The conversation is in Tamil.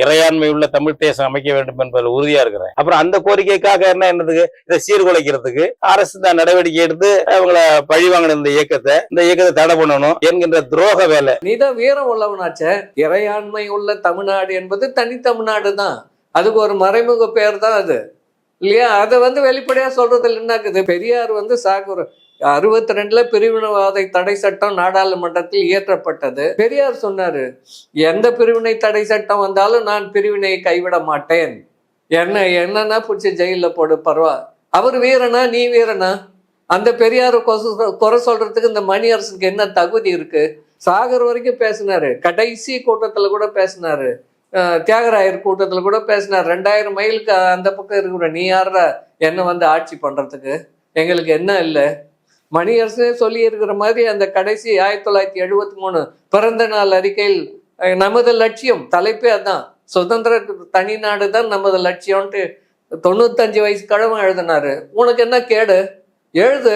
இறையாண்மை உள்ள தமிழ் தேசம் அமைக்க வேண்டும் என்பதில் உறுதியா இருக்கிறேன். அப்புறம் அந்த கோரிக்கைக்காக என்னதுக்கு இதை சீர்குலைக்கிறதுக்கு அரசு தான் நடவடிக்கை எடுத்து அவங்கள பழி வாங்கின இந்த இயக்கத்தை தடை பண்ணணும் என்கின்ற துரோக வேலை. நீதான் வீரம் உள்ளவனாச்ச. இறையாண்மை உள்ள தமிழ்நாடு என்பது தனி தமிழ்நாடு தான். அதுக்கு ஒரு மறைமுக பேர் தான் அது இல்லையா? அதை வெளிப்படையா சொல்றதுல என்னாக்குது? பெரியார் சாகுற 62 பிரிவினைவாத தடை சட்டம் நாடாளுமன்றத்தில் இயற்றப்பட்டது. பெரியார் சொன்னாரு, எந்த பிரிவினை தடை சட்டம் வந்தாலும் நான் பிரிவினையை கைவிட மாட்டேன், என்னன்னா பிடிச்சி ஜெயில போடு பரவா. அவர் வீரனா நீ வீரனா? அந்த பெரியார குறை சொல்றதுக்கு இந்த மணி அரசுக்கு என்ன தகுதி இருக்கு? சாகர் வரைக்கும் பேசினாரு, கடைசி கூட்டத்துல கூட பேசினாரு, தியாகராயர் கூட்டத்துல கூட பேசினார். 2000 மைலுக்கு அந்த பக்கம் இருக்கிற நீ யாரா என்ன ஆட்சி பண்றதுக்கு? எங்களுக்கு என்ன இல்லை? மணியரசே சொல்லி இருக்கிற மாதிரி அந்த கடைசி 1973 பிறந்த நாள் அறிக்கையில் நமது லட்சியம் தலைப்பே அதான், சுதந்திர தனி நாடு தான் நமது லட்சியம்ட்டு 95 வயசு கிழமை எழுதினாரு. உனக்கு என்ன கேடு? எழுது.